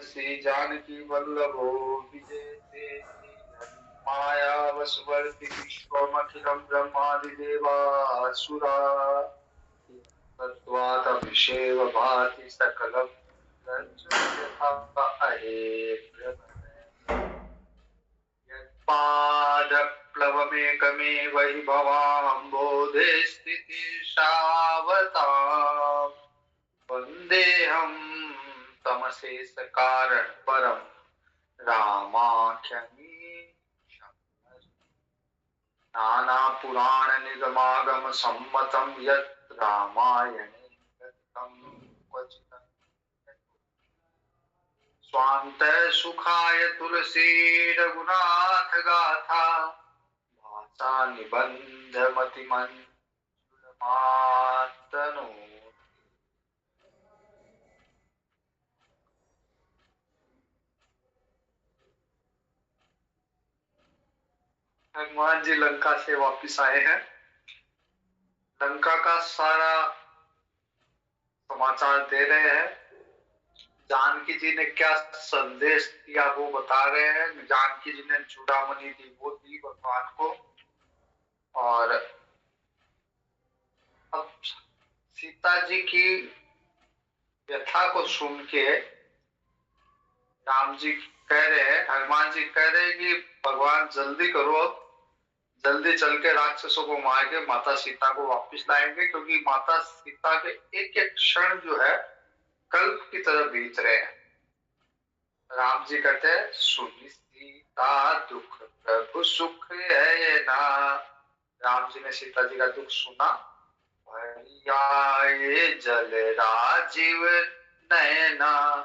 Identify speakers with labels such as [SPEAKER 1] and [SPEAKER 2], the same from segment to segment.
[SPEAKER 1] श्री जानकी वल्लभो विजयते माया वसुवर्ति विश्वमखिलं ब्रह्मादिदेवासुरा तत्त्वादभिषेव भाति सकलं रज्जुं यथा अहेर्भ्रमन् यत्पादप्लवमेकमेव हि भवाम्बोधे स्थितिर्षावताम् वन्देऽहं तमशेष कारण परम रामाख्यमीशम् नाना पुराण निगमागम सम्मतं यत् रामायणे गतं क्वचित् स्वान्त सुखाय तुलसी रघुनाथ गाथा भाषा निबंध मतिमन्जुलमातनु। हनुमान जी लंका से वापिस आए हैं। लंका का सारा समाचार दे रहे हैं। जानकी जी ने क्या संदेश दिया वो बता रहे हैं। जानकी जी ने चूड़ामणि दी वो दी भगवान को। और अब सीता जी की व्यथा को सुन के राम जी कह रहे हैं, हनुमान जी कह रहे हैं कि भगवान जल्दी करो, जल्दी चल के राक्षसों को मार के माता सीता को वापस लाएंगे, क्योंकि माता सीता के एक एक क्षण जो है कल्प की तरह बीत रहे हैं। राम जी कहते हैं सुनी सीता दुख प्रभु सुख है ये ना। राम जी ने सीता जी का दुख सुना। भरियाए जल राजीव नयना,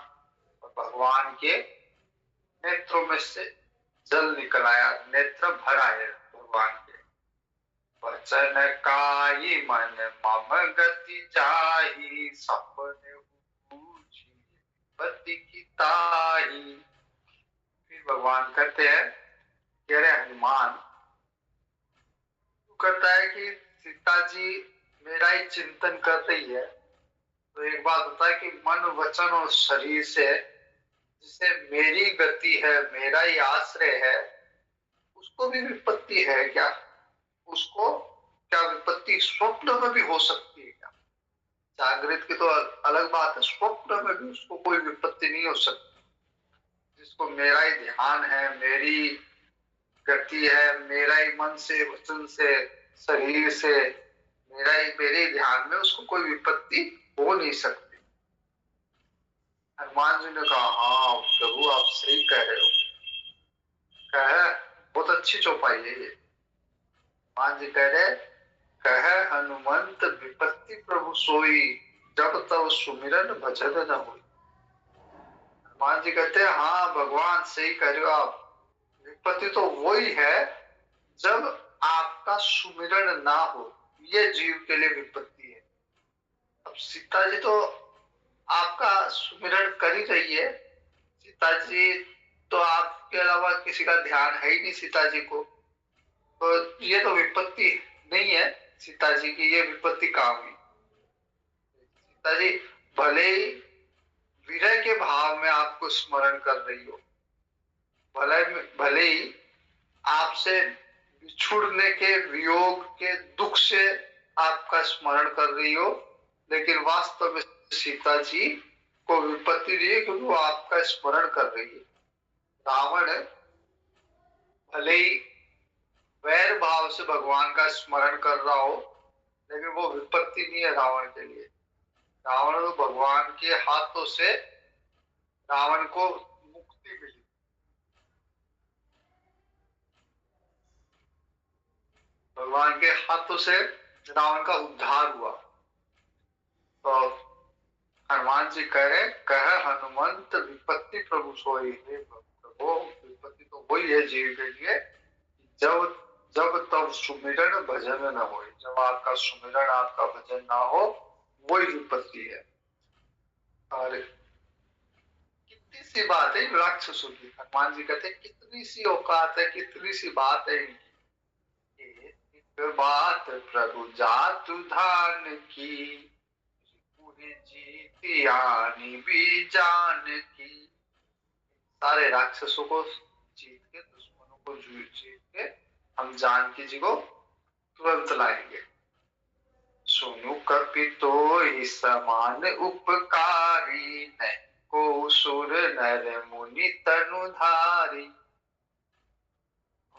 [SPEAKER 1] भगवान के नेत्रों में से जल निकल आया, नेत्र भर आए भगवान के। वचन काई मन मम गति जाही, सपने पति की ताही। फिर भगवान कहते हैं, कह रहे हनुमान तू कहता है कि सीता जी मेरा ही चिंतन कर रही है, तो एक बात बता कि मन वचन और शरीर से जिसे मेरी गति है, मेरा ही आश्रय है, उसको भी विपत्ति है क्या? उसको क्या विपत्ति स्वप्न में भी हो सकती है क्या? जागृत की तो अलग बात है, स्वप्न में भी उसको कोई विपत्ति नहीं हो सकती। जिसको मेरा ही ध्यान है, मेरी गति है, मेरा ही मन से वचन से शरीर से मेरे ध्यान में, उसको कोई विपत्ति हो नहीं सकती। हनुमान जी ने कहा हाँ प्रभु आप सही कह रहे हो। कह बहुत अच्छी चौपाई है ये। हनुमान जी कह रहे, कह हनुमंत विपत्ति प्रभु सोई, जब तब सुमिरन भजन न होई। हनुमान जी कहते हैं हाँ भगवान सही कह रहे हो आप, विपत्ति तो वही है जब आपका सुमिरन ना हो, ये जीव के लिए विपत्ति है। अब सीता जी तो आपका सुमिरन कर ही रही है। सीता जी तो आपके अलावा किसी का ध्यान है ही नहीं सीता जी को, तो ये तो विपत्ति नहीं है सीता जी की, ये विपत्ति काम है। सीता जी भले ही विरह के भाव में आपको स्मरण कर रही हो, भले ही आपसे बिछुड़ने के वियोग के दुख से आपका स्मरण कर रही हो, लेकिन वास्तव में सीता जी को विपत्ति नहीं है, क्योंकि वो आपका स्मरण कर रही है। रावण भले ही वैर भाव से भगवान का स्मरण कर रहा हो, लेकिन वो विपत्ति नहीं है रावण के लिए। रावण तो भगवान के हाथों से रावण को मुक्ति मिली। भगवान के हाथों से रावण का उद्धार हुआ। तो हनुमान जी कह रहे, कह हनुमंत विपत्ति प्रभु सोई। प्रभु विपत्ति तो वही है जीव के लिए जब जब तब सुमिरन भजन न हो। जब आपका सुमिरन आपका भजन ना हो, वही विपत्ति है। और कितनी सी बात है राक्षसों की। हनुमान जी कहते कितनी सी औकात है, कितनी सी बात है इनकी। एक बात प्रभु जातु धान की, जीती आनी भी जान की। सारे राक्षसों को जीत के, दुश्मनों को जीत के हम जानकी जी को तुरंत लाएंगे। सुनु कपि तोहि समान उपकारी, नहीं को सुर नर मुनि तनुधारी।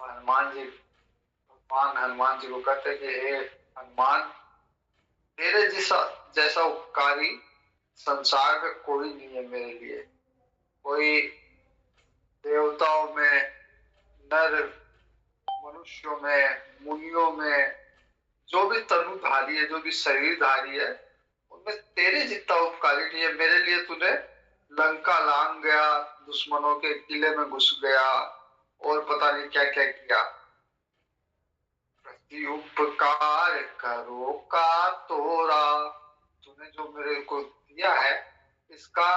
[SPEAKER 1] हनुमान जी, भगवान हनुमान जी को कहते कि हे हनुमान, तेरे जैसा उपकारी संसार में कोई नहीं है मेरे लिए। कोई देवताओं में, नर मनुष्यों में, मुनियों में, जो भी तनुधारी है, जो भी शरीरधारी है, उनमें तेरे जितना उपकारी नहीं है मेरे लिए। तूने लंका लांग गया, दुश्मनों के किले में घुस गया और पता नहीं क्या क्या किया। प्रति उपकार करो का तोरा, तूने जो मेरे को दिया है इसका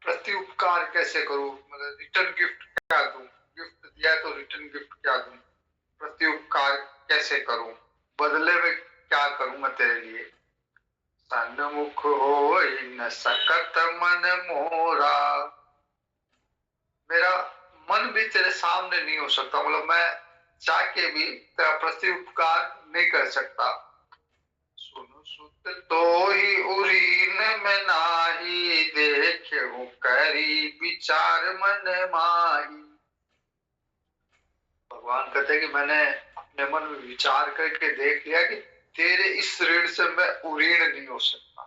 [SPEAKER 1] प्रति उपकार कैसे करूं, मतलब रिटर्न गिफ्ट क्या दूं। गिफ्ट दिया है तो रिटर्न गिफ्ट क्या दूं, प्रति उपकार कैसे करूं, बदले में क्या करूं मैं तेरे लिए। सन्मुख होई न सकत मन मोरा, मेरा मन भी तेरे सामने नहीं हो सकता, मतलब मैं चाह के भी तेरा प्रति उपकार नहीं कर सकता। सुनु सुत तो ही उरीन में नाही, देखे हूँ करी विचार मन माही। भगवान कहते हैं कि मैंने अपने मन में विचार करके देख लिया कि तेरे इस ऋण से मैं उरीण नहीं हो सकता,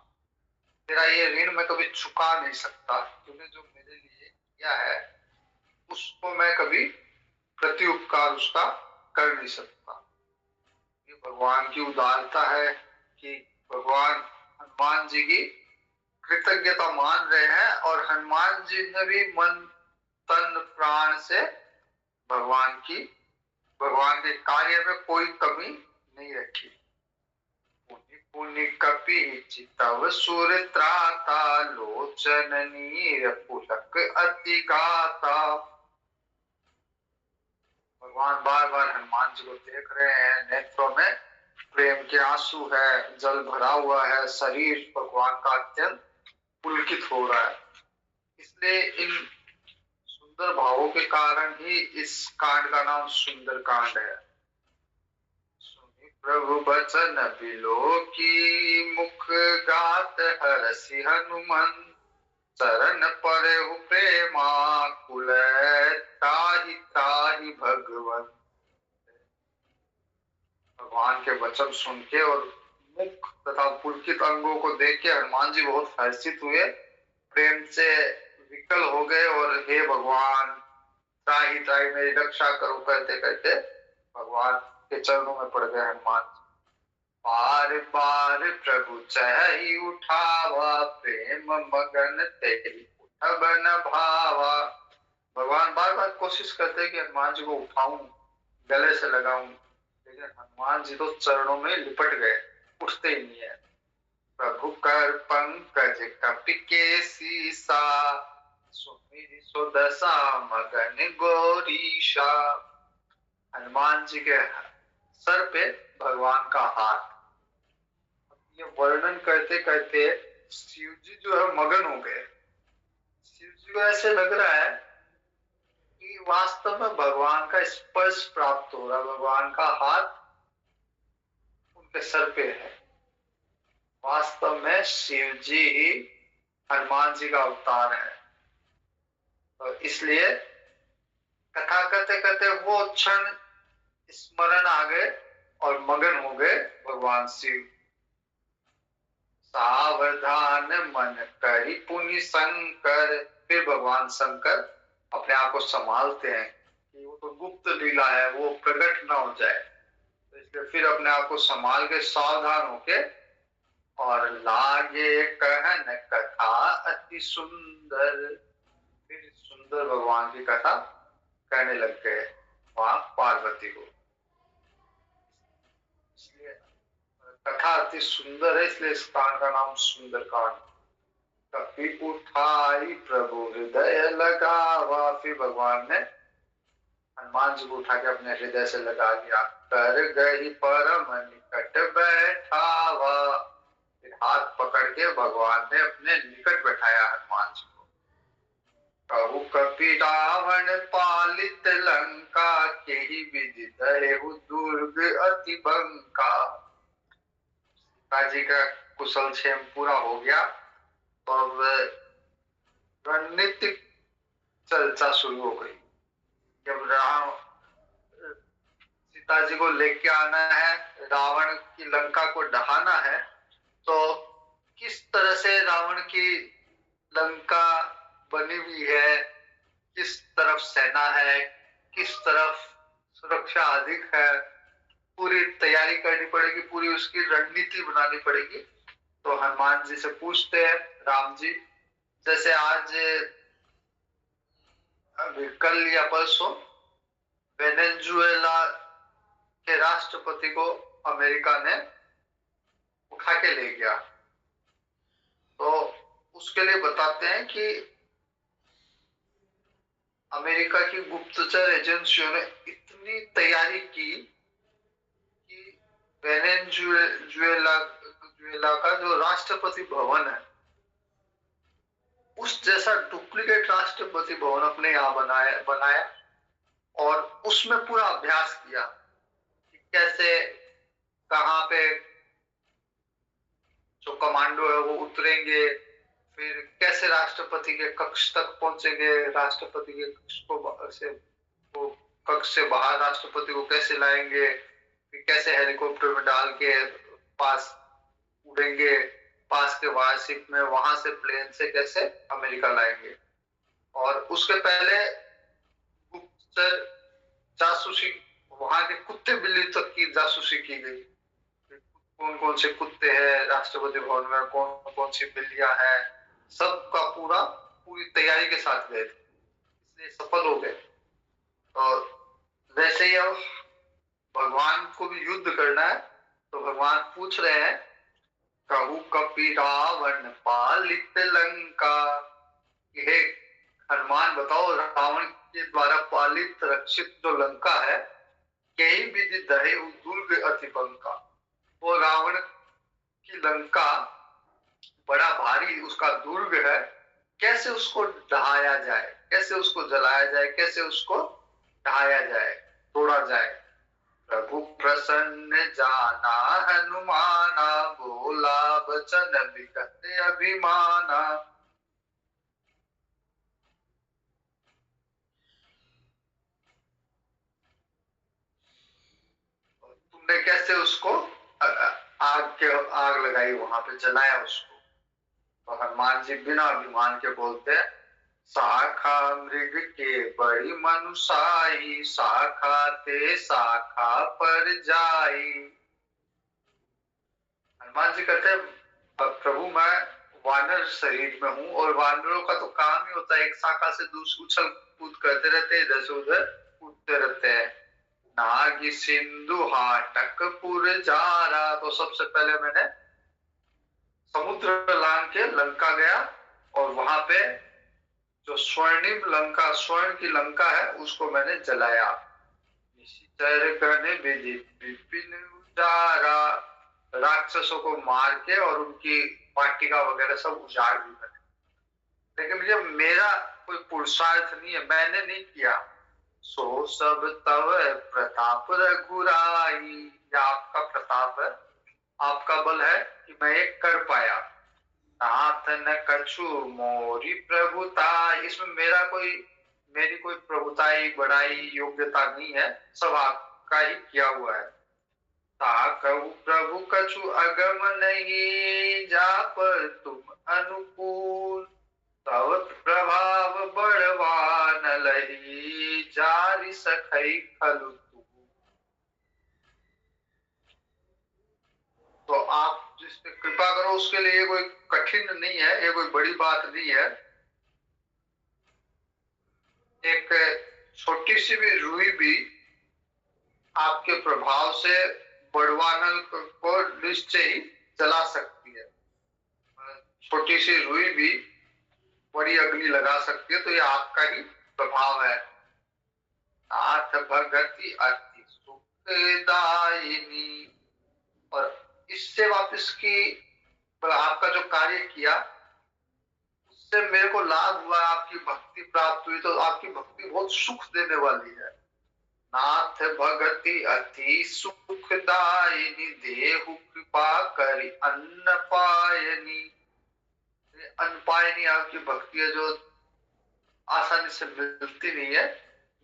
[SPEAKER 1] तेरा ये ऋण मैं कभी चुका नहीं सकता। तूने जो मेरे लिए किया है उसको मैं कभी प्रति उपकार उसका कर नहीं सकता। ये भगवान की उदारता है कि भगवान हनुमान जी की कृतज्ञता मान रहे हैं और हनुमान जी ने भी मन तन प्राण से भगवान के कार्य में कोई कमी नहीं रखी। पुनि पुनि कपि चितव सुर त्राता, लोचन नीर पुलक अति गाता। भगवान बार बार हनुमान जी को देख रहे हैं, नेत्रों में प्रेम के आंसू है, जल भरा हुआ है, शरीर भगवान का अत्यंत पुलकित हो रहा है। इसलिए इन सुंदर भावों के कारण ही इस कांड का नाम सुंदर कांड है। सुनि प्रभु बचन बिलो की, मुख गात हरसि हनुमंत, चरण परहु प्रेमा कुल ताहि ताहि भगवन। भगवान के वचन सुन के और मुख तथा पुलकित अंगों को देख के हनुमान जी बहुत हर्षित हुए, प्रेम से विकल हो गए और हे भगवान त्राहि त्राहि मेरी रक्षा करो कहते कहते भगवान के चरणों में पड़ गए हनुमान। बार बार प्रभु चहि उठावा, प्रेम मगन तेहि उठब न भावा। भगवान बार बार कोशिश करते कि हनुमान जी को उठाऊं, गले से लगाऊं, लेकिन हनुमान जी तो चरणों में लिपट गए, उठते ही नहीं है। प्रभु कर पंकज कपि के सीसा, सुमिरि सुदशा मगन गौरीशा। हनुमान जी के सर पे भगवान का हाथ। ये वर्णन करते करते शिव जी जो है मगन हो गए। शिव जी को ऐसे लग रहा है कि वास्तव में भगवान का स्पर्श प्राप्त हो रहा, भगवान का हाथ उनके सर पे है। वास्तव में शिव जी ही हनुमान जी का अवतार है। तो इसलिए कथा करते करते वो क्षण स्मरण आ गए और मगन हो गए भगवान शिव। सावधान मन करी पुनि शंकर, फिर भगवान शंकर अपने आप को संभालते हैं कि वो तो गुप्त लीला है, वो प्रकट ना हो जाए, तो इसलिए फिर अपने आप को संभाल के सावधान होके और लागे कहन कथा अति सुंदर, फिर सुंदर भगवान की कथा कहने लग गए वहां पार्वती को। इसलिए कथा अति सुंदर है, इसलिए इस कांड का नाम सुंदर कांड। कपि उठाई प्रभु हृदय लगावा, फिर भगवान ने हनुमान जी को उठा के अपने हृदय से लगा लिया। कर गई परम निकट बैठावा, फिर हाथ पकड़ के भगवान ने अपने निकट बैठाया हनुमान जी को। कहु कपि रावण पालित लंका, केहि विधि दहेहु दुर्ग अति बंका। सीता जी का कुशल क्षेम पूरा हो गया तो अब रणनीतिक चर्चा शुरू हो गई। जब राम सीता जी को लेके आना है, रावण की लंका को ढहाना है, तो किस तरह से रावण की लंका बनी हुई है, किस तरफ सेना है, किस तरफ सुरक्षा अधिक है, पूरी तैयारी करनी पड़ेगी, पूरी उसकी रणनीति बनानी पड़ेगी। तो हनुमान जी से पूछते हैं राम जी, जैसे आज कल या परसों वेनेजुएला के राष्ट्रपति को अमेरिका ने उठा के ले गया, तो उसके लिए बताते हैं कि अमेरिका की गुप्तचर एजेंसियों ने इतनी तैयारी की कि वेनेजुएला का जो राष्ट्रपति भवन है, उस जैसा डुप्लीकेट राष्ट्रपति भवन अपने यहाँ बनाया और उसमें पूरा अभ्यास किया कि कैसे, कहाँ पे जो कमांडो है वो उतरेंगे, फिर कैसे राष्ट्रपति के कक्ष तक पहुंचेंगे, राष्ट्रपति के कक्ष से बाहर राष्ट्रपति को कैसे लाएंगे, फिर कैसे हेलीकॉप्टर में डाल के पास उड़ेंगे, पास के वारशिप में, वहां से प्लेन से कैसे अमेरिका लाएंगे। और उसके पहले गुप्तचर जासूसी, वहां के कुत्ते बिल्ली तक की जासूसी की गई, कौन कौन से कुत्ते हैं राष्ट्रपति भवन में, कौन कौन सी बिल्लियां हैं, सबका पूरी तैयारी के साथ गए थे, इसलिए सफल हो गए। और वैसे ही अब भगवान को भी युद्ध करना है, तो भगवान पूछ रहे हैं, कहु कपि रावण पालित लंका, हे हनुमान बताओ, रावण के द्वारा पालित रक्षित जो लंका है, केहि विधि दहेहु दुर्ग अति बंका, वो रावण की लंका बड़ा भारी उसका दुर्ग है, कैसे उसको ढहाया जाए, कैसे उसको जलाया जाए, कैसे उसको ढहाया जाए, तोड़ा जाए। प्रभु प्रसन्न जाना हनुमाना, बोला बचन बिकट अभिमाना। तुमने कैसे उसको आग लगाई, वहां पे जलाया उसको। तो हनुमान जी बिना अभिमान के बोलते हैं, शाखा मृग के बड़ी मनुषाई, शाखा ते शाखा पर जाई। हनुमान जी कहते हैं, प्रभु मैं वानर शरीर में हूँ, और वानरों का तो काम ही होता है एक शाखा से दूसरी उछल कूद करते रहते हैं, इधर से उधर कूदते रहते हैं। नागी सिंधु हाटकपुर जारा, तो सबसे पहले मैंने समुद्र लांग के लंका गया, और वहां पे जो स्वर्णिम लंका, स्वर्ण की लंका है, उसको मैंने जलाया। विपिन उजारा, राक्षसों को मार के और उनकी वाटिका वगैरह सब उजाड़ दी मैंने। लेकिन ये मेरा कोई पुरुषार्थ नहीं है, मैंने नहीं किया। सो सब तव प्रताप रघुराई, या आपका प्रताप है, आपका बल है कि मैं ये कर पाया। नाथ न कछु मोरी प्रभुता, इसमें मेरी कोई प्रभुताई बड़ाई योग्यता नहीं है, सब आपका ही किया हुआ है। कहु प्रभु कछु अगम नहीं, जा पर तुम अनुकूल, तव प्रभाव बड़वान लही, जारि सखई खलु। तो आप जिस पे कृपा करो उसके लिए ये कोई कठिन नहीं है, ये कोई बड़ी बात नहीं है। एक छोटी सी भी रुई भी आपके प्रभाव से बड़वानल को निश्चय ही जला सकती है। छोटी सी रुई भी बड़ी अग्नि लगा सकती है, तो ये आपका ही प्रभाव है। नाथ भगति अति सुखदायिनी, और इससे वापस की आपका जो कार्य किया इससे मेरे को लाभ हुआ, आपकी भक्ति प्राप्त हुई, तो आपकी भक्ति बहुत सुख देने वाली है। नाथ भगति अति सुखदायिनी, देहु कृपा करी अन्न पायनी। अन्न पायनी आपकी भक्ति है जो आसानी से मिलती नहीं है,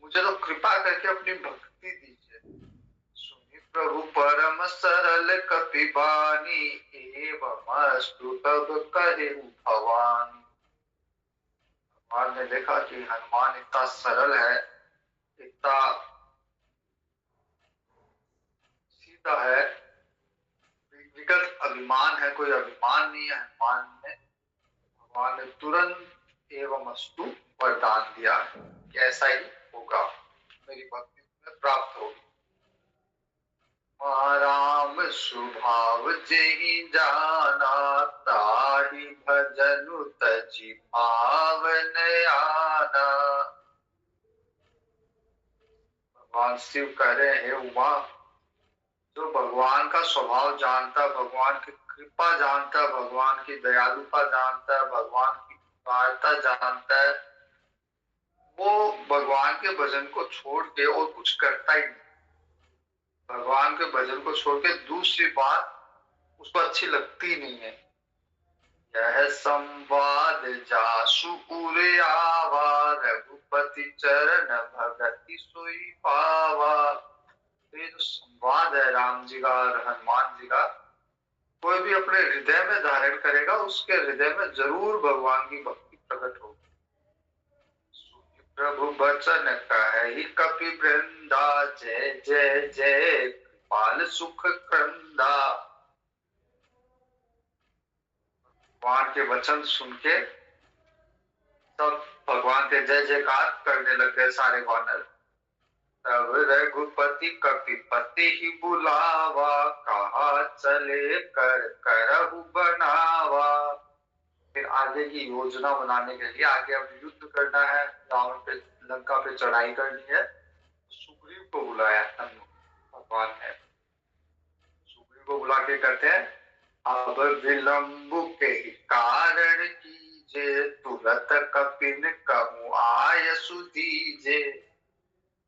[SPEAKER 1] मुझे तो कृपा करके अपनी भक्ति दीजिए। सुनि प्रभु परम सरल कपिबानी, एवमस्तु तब कहे भवानी। भगवान ने देखा कि हनुमान इतना सरल है, इतना सीधा है, विगत अभिमान है, कोई अभिमान नहीं है हनुमान में। भगवान ने तुरंत एवमस्तु वरदान दिया कि ऐसा ही होगा, मेरी भक्ति में प्राप्त होगी। राम स्वभाव जेहि जाना, ताहि भजनु तजि पावन आना। भगवान शिव कह रहे हैं, हे उमा, जो भगवान का स्वभाव जानता है, भगवान की कृपा जानता है, भगवान की दयालुता जानता है, भगवान की कृपालुता जानता है, वो भगवान के भजन को छोड़ के और कुछ करता ही नहीं। भगवान के भजन को छोड़ के दूसरी बात उसको अच्छी लगती नहीं है। यह संवाद जासु उरे आवा, रघुपति चरण भगति सोई पावा। ये जो संवाद है राम जी का और हनुमान जी का, कोई भी अपने हृदय में धारण करेगा, उसके हृदय में जरूर भगवान की भक्ति प्रकट होगी। प्रभु बचन कहि कपि वृंदा, जय जय जय कृपाल सुख क्रंदा। भगवान के वचन सुन के सब भगवान के जय जयकार करने लग गए सारे वानर। तब रघुपति कपिपति ही बुलावा, कहा चले कर करहु बनावा। फिर आगे की योजना बनाने के लिए, आगे अब युद्ध करना है, रावण पे, लंका पे चढ़ाई करनी है, सुग्रीव को बुलाया भगवान ने। सुग्रीव को बुला के कहते हैं, अब विलंब के कारण कीजे, तुरत कपिन कहूँ आय सुदीजे।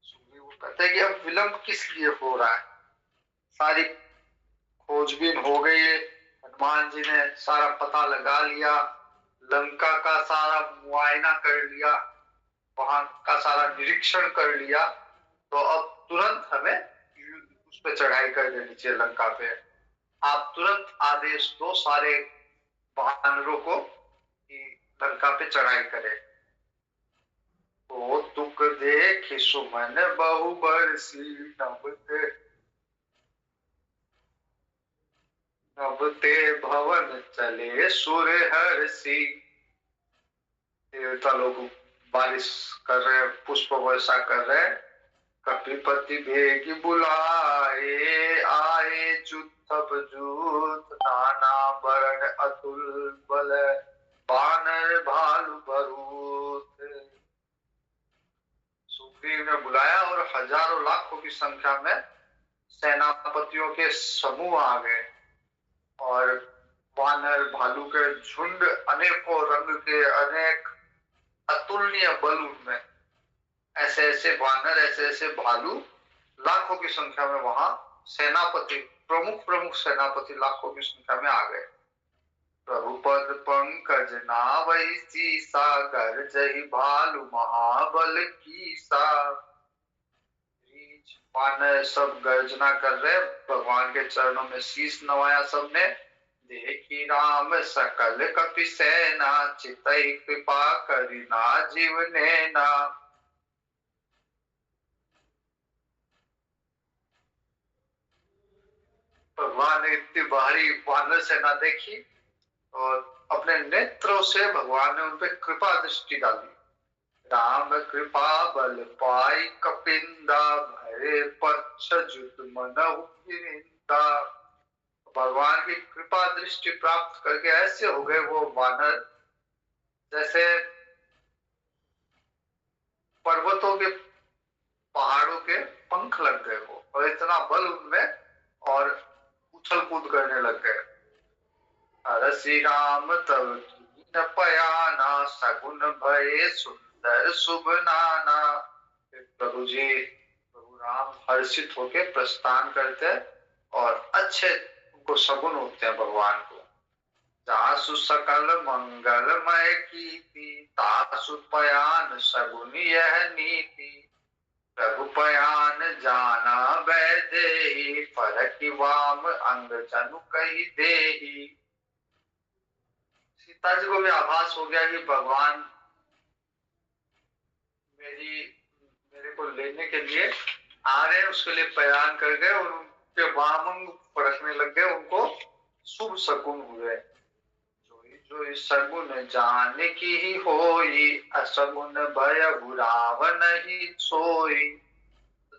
[SPEAKER 1] सुग्रीव को कहते हैं कि अब विलंब किस लिए हो रहा है, सारी खोजबीन हो गई है, हनुमान जी ने सारा पता लगा लिया, लंका का सारा मुआयना कर लिया, वहां का सारा निरीक्षण कर लिया, तो अब तुरंत हमें उस पर चढ़ाई कर देनी चाहिए लंका पे। आप तुरंत आदेश दो सारे वानरों को कि लंका पे चढ़ाई करें। तो तुक देख सुमन बहु बरसी, नभते भवन चले सुर हर्षि। देवता लोग बारिश कर रहे, पुष्प वर्षा कर रहे। कपिपति भेगी बुलाए, आए जुत्थब जूत, नाना वरण अतुल बल, बानर भालु भरूत। सुग्रीव ने बुलाया और हजारों लाखों की संख्या में सेनापतियों के समूह आ गए, और वानर भालू के झुंड, अनेकों रंग के, अनेक अतुलनीय बल उनमें, ऐसे ऐसे वानर, ऐसे ऐसे भालू लाखों की संख्या में वहां सेनापति, प्रमुख प्रमुख सेनापति लाखों की संख्या में आ गए। प्रभु पद पंकज नावै सीसा, गर्जहि भालु महाबल कीसा। वानर सब गर्जना कर रहे, भगवान के चरणों में शीश नवाया सबने। देखी राम सकल कपि सेना, चितई कृपा करी ना जीव नेना। भगवान ने इतनी भारी वानर सेना देखी और अपने नेत्रों से भगवान ने उन पे कृपा दृष्टि डाली। राम कृपा बल पाई कपिंदा, भय पक्ष जुत मनहु गिरिंदा। भगवान की कृपा दृष्टि प्राप्त करके ऐसे हो गए वो वानर, जैसे पर्वतों के, पहाड़ों के पंख लग गए वो, और इतना बल उनमें, और उछल कूद करने लग गए। श्री राम तब न पयाना सगुन भये सुंदर शुभ नाना। प्रभु जी, प्रभु राम हर्षित होके प्रस्थान करते हैं और अच्छे उनको सगुन होते हैं भगवान को। जासु सकल मंगलमय कीर्ति तासु पयान सगुन यह नीति। प्रभु पयान जाना वैदेही फरकि वाम अंग जनु कही देही। सीता जी को भी आभास हो गया कि भगवान मेरे को लेने के लिए आ रहे हैं, उसके लिए पयान कर गए और उनके वाम अंग फरकने लग गए, उनको शुभ शकुन हुए। जो सगुन जाने की ही होई असगुन भय बुराव नहीं सोई।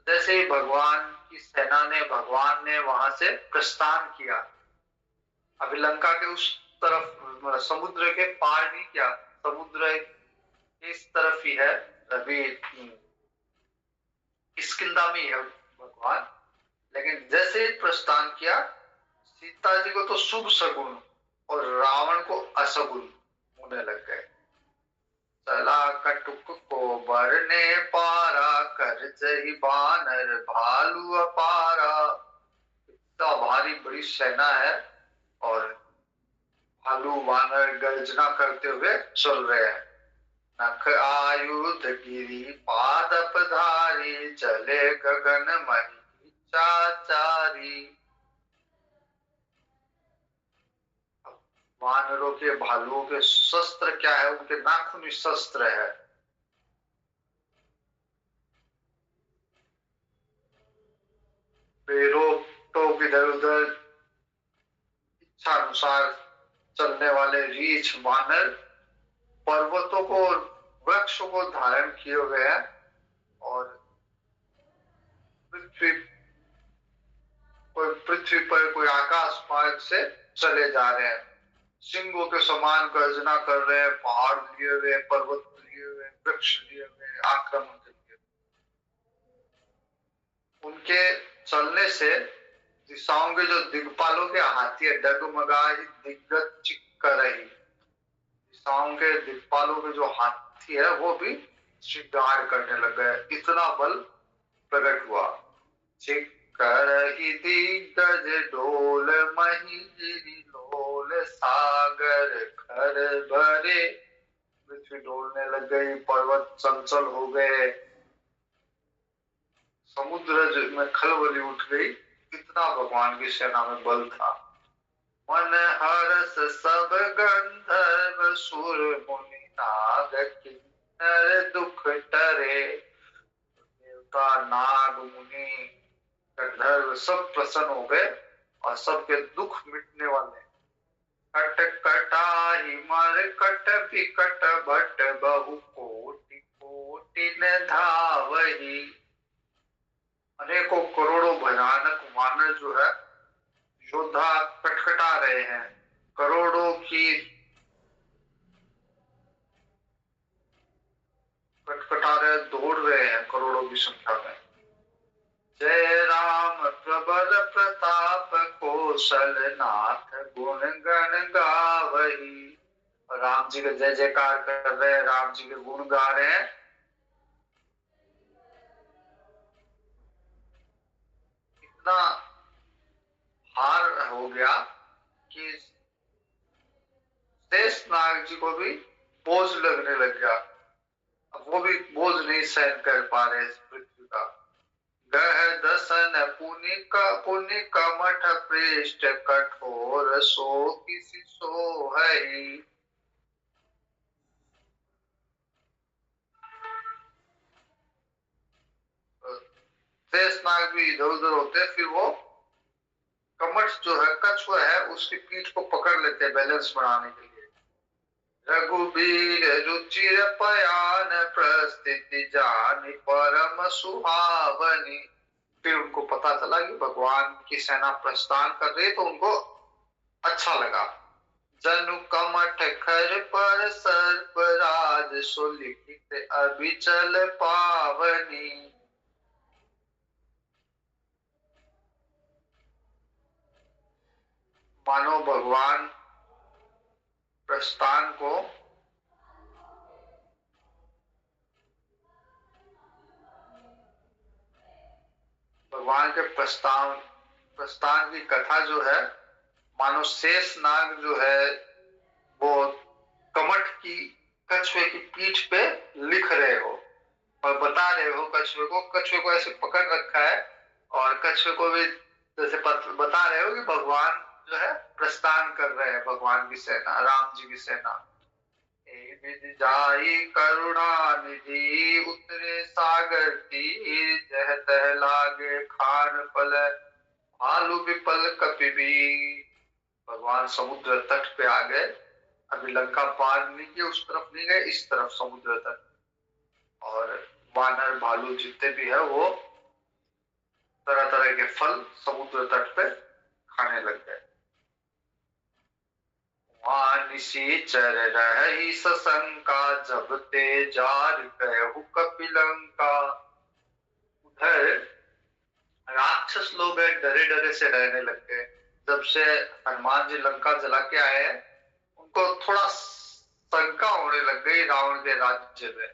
[SPEAKER 1] जैसे ही भगवान की सेना ने, भगवान ने वहां से प्रस्थान किया, अभी लंका के उस तरफ, समुद्र के पार नहीं किया, समुद्र इस तरफ ही है, अभी किष्किंधा में है भगवान। लेकिन जैसे ही प्रस्थान किया, सीता जी को तो शुभ शगुन और रावण को असगुन होने लग गए। चला कटुक को बरने पारा कर जही बानर भालू अपारा। इतना भारी बड़ी सेना है और भालू वानर गर्जना करते हुए चल रहे हैं। नख आयुध गिरी पादप धारी चले गगन मही चाचारी। वानरों के, भालुओं के शस्त्र क्या है? उनके नाखून शस्त्र है। बेरोक टोक इधर उधर इच्छा अनुसार चलने वाले रीछ वानर पर्वतों को, वृक्षों को धारण किए हुए हैं और पृथ्वी पर कोई आकाश मार्ग से चले जा रहे हैं। सिंहों के समान गर्जना कर रहे हैं, पहाड़ लिए हुए, पर्वत लिए हुए, वृक्ष लिए हुए, आक्रमण के लिए। उनके चलने से दिशाओं के जो दिग्पालों के हाथी है, डगमगाही दिग्गज चिक्करही। दिशाओं के दिग्पालों के जो हाथी है वो भी श्रृंगार करने लग गए, इतना बल प्रकट हुआ। चिक्करही दिग्गज डोल मही गिरी लोल सागर खर भरे। पृथ्वी डोलने लग गई, पर्वत चंचल हो गए, समुद्र में खलबली उठ गई। इतना भगवान की सेना में बल था। मन हरस सब गंधर्व सुर मुनि नाग किन्नर दुख टरे। देवता, नाग, मुनि, गंधर्व सब प्रसन्न हो गए और सबके दुख मिटने वाले। कट कटाही मर कट विकट भट बहु कोटि कोटि न धावही। अनेकों करोड़ों भयानक वानर जो है योद्धा कटकटा रहे हैं, करोड़ों की कटकटा रहे, दौड़ रहे हैं करोड़ों की संख्या में। जय राम प्रबल प्रताप कौशल नाथ गुण गण गावही। राम जी के जय जयकार कर रहे हैं, राम जी के गुण गा रहे हैं। इतना हार हो गया कि शेषनाग जी को भी बोझ लगने लग गया। अब वो भी बोझ नहीं सहन कर पा रहे इस पृथ्वी का। गह दसन पुनि कमठ पृष्ठ कठोर सो किसी सो है। शेषनाग भी इधर उधर होते, फिर वो कमठ जो है, कछुआ है, उसकी पीठ को पकड़ लेते हैं बैलेंस बनाने के लिए। रघुबीर रुचिर पयान प्रस्थिति जानी परम सुहावनी। फिर उनको पता चला कि भगवान की सेना प्रस्थान कर रही है, तो उनको अच्छा लगा। जनु कमठ खर पर सर्प राज सो लिखित अभिचल पावनी। मानो भगवान प्रस्थान को भगवान के प्रस्थान की कथा जो है, मानो शेष नाग जो है वो कमठ की कछुए की पीठ पे लिख रहे हो और बता रहे हो कछुए को ऐसे पकड़ रखा है और कछुए को भी जैसे बता रहे हो कि भगवान जो है प्रस्थान कर रहे हैं, भगवान की सेना, राम जी की सेना। विधि जाई करुणा निधि उतरे सागर तीर, जह तह लागे खान पल भालू विपल कपिबीर। भगवान समुद्र तट पे आ गए, अभी लंका पार नहीं किए, उस तरफ नहीं गए, इस तरफ समुद्र तट, और वानर भालू जितने भी है वो तरह तरह के फल समुद्र तट पे खाने लग गए। निशाचर रही सशंका, जब ते जार गयहु कपिलंका। उधर राक्षस लोग डरे डरे से रहने लग गए। जब से हनुमान जी लंका जला के आए हैं, उनको थोड़ा शंका होने लग गई रावण के राज्य में।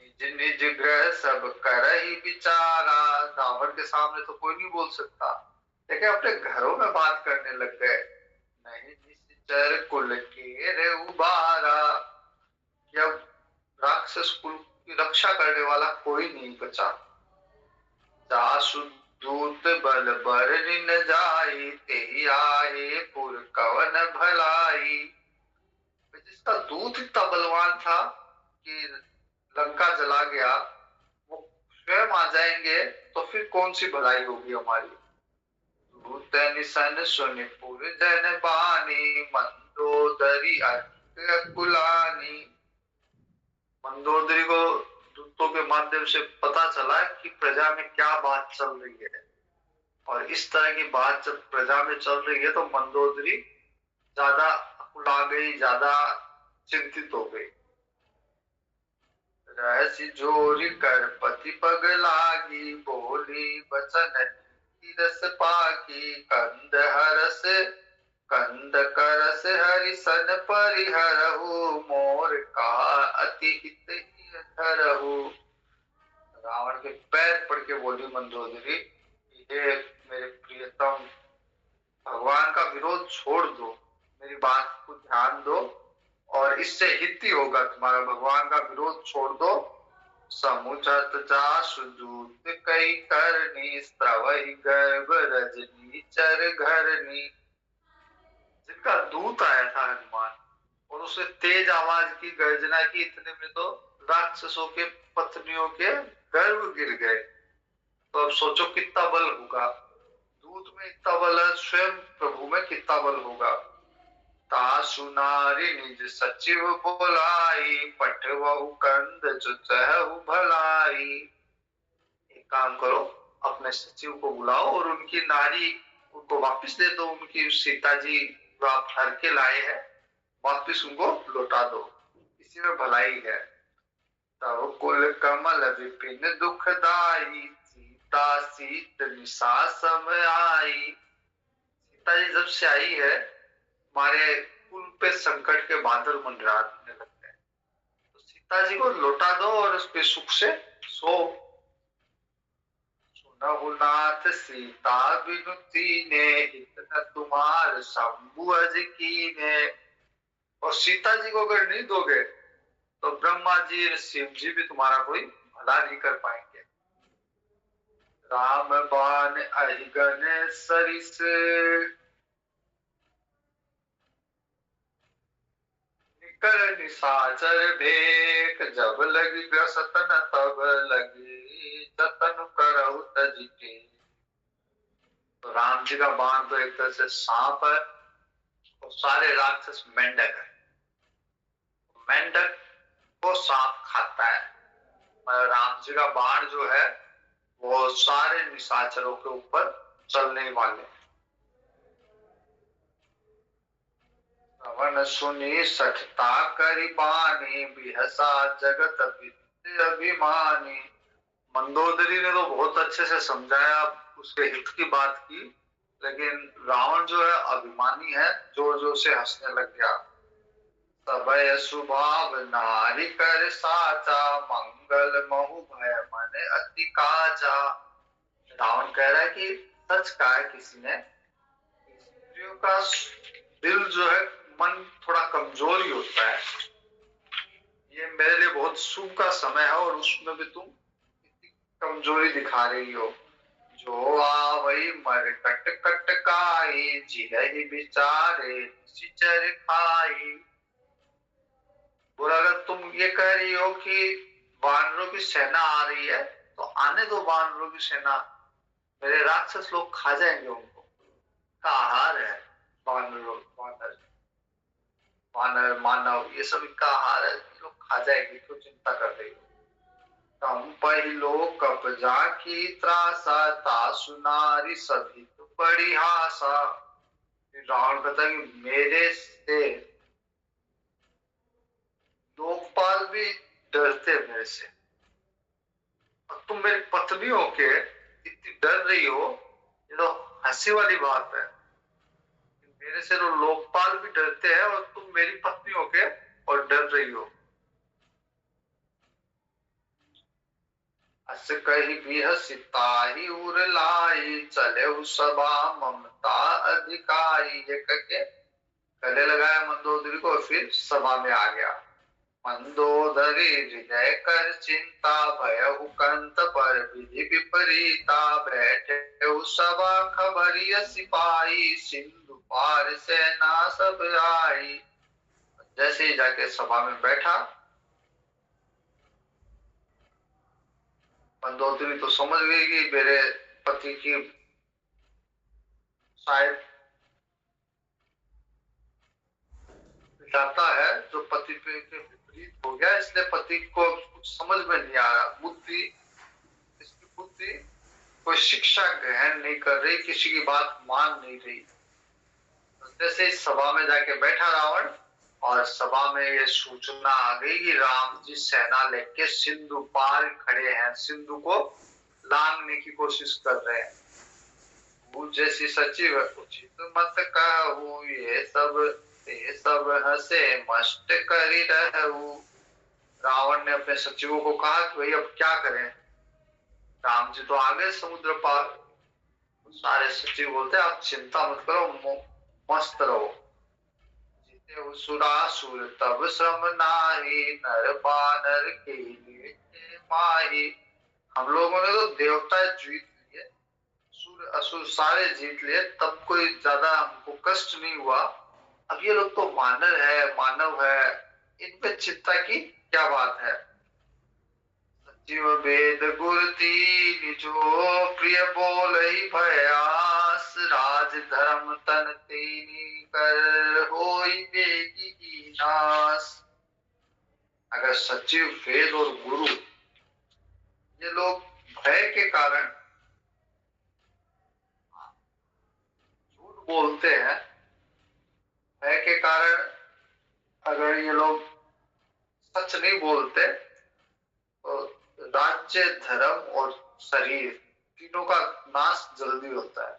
[SPEAKER 1] निज निज ग्रह सब करहि विचारा, रावण के सामने तो कोई नहीं बोल सकता, लेकिन अपने घरों में बात करने लग गए। नहीं निश्चर कुल के रे उबारा, जब राक्षस कुल की रक्षा करने वाला कोई नहीं बचा। जासु दूत बल बर न जाई, तेहि आए पुर कवन भलाई। जिसका दूत इतना बलवान था कि लंका जला गया, वो स्वयं आ जाएंगे तो फिर कौन सी भलाई होगी हमारी। दूत निसन सुनि पुर जन बानी, मंदोदरी अकुलानी। मंदोदरी को दूतों के माध्यम से पता चला कि प्रजा में क्या बात चल रही है, और इस तरह की बात जब प्रजा में चल रही है तो मंदोदरी ज्यादा अकुला गई, ज्यादा चिंतित हो गई। रहसी जोरी कर पति पग लागी, बोली बचन रस पाकी। कंद करस हरि सन परिहरहु, मोर का अति हित ही धरहु। रावण के पैर पड़ के बोली मंदोदरी, ये मेरे प्रियतम, भगवान का विरोध छोड़ दो, मेरी बात को ध्यान दो और इससे हित ही होगा तुम्हारा, भगवान का विरोध छोड़ दो। समुझत जासु दूत कई करनी, स्त्रवहि गर्भ रजनी चर घरनी। जिनका दूत आया था हनुमान, और उसने तेज आवाज की, गर्जना की, इतने में तो राक्षसों के पत्नियों के गर्भ गिर गए। तो अब सोचो कितना बल होगा, दूत में इतना बल है, स्वयं प्रभु में कितना बल होगा। तासु नारी निज सचिव बोलाई, पठवहु कंद जो चहु भलाई। एक काम करो, अपने सचिव को बुलाओ और उनकी नारी उनको वापस दे दो, उनकी सीता जी जो आप हर के लाए हैं वापस उनको लौटा दो, इसी में भलाई है। तब कुल कमल विपिन दुखदाई, सीता सीत निशा सम आई। सीता जी जब से आई है, हमारे कुल पे संकट के बादल मंडराने लगते हैं, तो सीता जी को लौटा दो और उस पे सुख से सो। सुनहु नाथ सीता बिनुती ने, इतना तुम्हार शंभु अज कीने। और सीता जी को अगर नहीं दोगे तो ब्रह्मा जी और शिव जी भी तुम्हारा कोई भला नहीं कर पाएंगे। राम बाण अहिगन सरिस, निकर निशाचर भेक। जब लगी ग्रसतन तब लगी, जतन करहु तज के। तो राम जी का बाण तो एक तरह से सांप है और सारे राक्षस मेंढक है। मेंढक को सांप खाता है, राम जी का बाण जो है वो सारे निशाचरों के ऊपर चलने वाले। श्रवण सुनी सठता करि बानी, बिहसा जगत वित्त अभिमानी। मंदोदरी ने तो बहुत अच्छे से समझाया, उसके हित की बात की, लेकिन रावण जो है अभिमानी है, जोर जोर से हंसने लग गया। सबय स्वभाव नारी कर साचा, मंगल महु भय मन अति काजा। रावण कह रहा है कि सच कहा है किसी ने, स्त्रियों का दिल जो है, मन थोड़ा कमजोर ही होता है। ये मेरे लिए बहुत शुभ का समय है और उसमें भी तुम इतनी कमजोरी दिखा रही हो। जो आवई मर कट कट काई, जिरहि बिचारे सिचर खाई। और अगर तुम ये कह रही हो कि वानरों की सेना आ रही है, तो आने दो वानरों की सेना, मेरे राक्षस लोग खा जाएंगे उनको। का आहार है वानरों, वानर वानर मानव ये सब इनका आहार है, ये लोग खा जाएंगे, क्यों चिंता कर रही हो। तम पहिलो कपजा की त्रासा, तासु नारी सभी तो बड़ी हासा। रावण कहता है कि मेरे से लोकपाल भी डरते हैं मेरे से, और तुम मेरी पत्नी होके इतनी डर रही हो, ये तो हंसी वाली बात है। मेरे से तो लोकपाल भी डरते हैं और तुम मेरी पत्नी होके और डर रही हो। अस कही बिहसिताहि उर लाई, चले सभा ममता अधिकारी। ये करके गले लगाया मंदोदरी को और फिर सभा में आ गया। मंदोदरी हृदय कर चिंता, भयहु कंत पर विधि विपरीता। बैठे सभा खबरिय सिपाही, सिंधु पार सेना सब आई। जैसे ही जाके सभा में बैठा, मंदोदरी तो समझ गई कि मेरे पति की शायद विधाता है, जो पति पे के विपरीत हो गया, इसलिए पति को कुछ समझ में नहीं आ रहा। बुद्धि, इसकी बुद्धि कोई शिक्षा ग्रहण नहीं कर रही, किसी की बात मान नहीं रही। जैसे इस सभा में जाके बैठा रावण, और सभा में ये सूचना आ गई कि राम जी सेना लेके सिंधु पार खड़े हैं, सिंधु को लांघने की कोशिश कर रहे हैं। वो जैसी सचिव उचित मत कहूँ, ये सब हंसे मस्त करी रहू। रावण ने अपने सचिवों को कहा कि भाई अब क्या करें, राम जी तो आ गए समुद्र पार। सारे सचिव बोलते आप चिंता मत करो, मस्त रहो। जीते सुरासुर तब श्रम नाही, नर बानर के लिए माही। हम लोगों ने तो देवता जीत लिए, सुर असुर सारे जीत लिए, तब कोई ज्यादा हमको कष्ट नहीं हुआ। अब ये लोग तो वानर है, मानव है, इन पे चिंता की क्या बात है। जीव वेद गुर तीन, जो प्रिय बोल ही भयास। राज धर्म तन तीनी, कर होई बेगी की नाश। अगर सचिव वेद और गुरु ये लोग भय के कारण झूठ बोलते हैं, भय के कारण अगर ये लोग सच नहीं बोलते, तो राज्य धर्म और शरीर तीनों का नाश जल्दी होता है।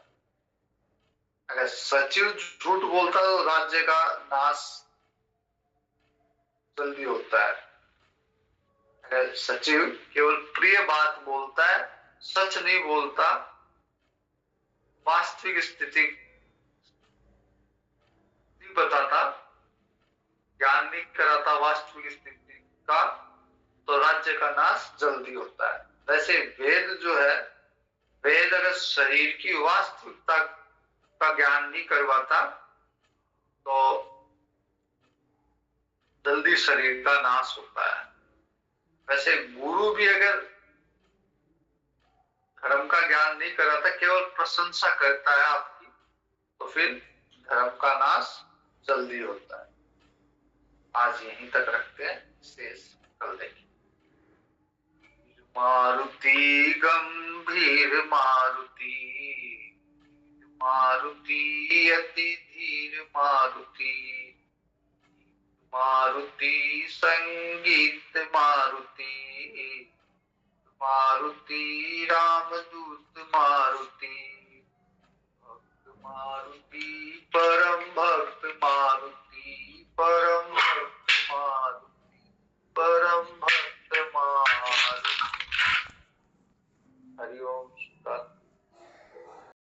[SPEAKER 1] अगर सचिव झूठ बोलता है तो राज्य का नाश जल्दी होता है। अगर सचिव केवल प्रिय बात बोलता है, सच नहीं बोलता, वास्तविक स्थिति नहीं बताता, ज्ञान नहीं कराता वास्तविक स्थिति का, तो राज्य का नाश जल्दी होता है। वैसे वेद जो है, वेद अगर शरीर की वास्तविकता का ज्ञान नहीं करवाता, तो जल्दी शरीर का नाश होता है। वैसे गुरु भी अगर धर्म का ज्ञान नहीं कराता, केवल प्रशंसा करता है आपकी, तो फिर धर्म का नाश जल्दी होता है। आज यहीं तक रखते हैं, शेष कल देखेंगे। मारुति गंभीर मारुति, मारुति अति धीर मारुति। मारुति संगीत मारुति, मारुति रामदूत मारुति। मारुति परम भक्त मारुति परम भक्त मारुति परम भक्त मारुति। हरि ओम।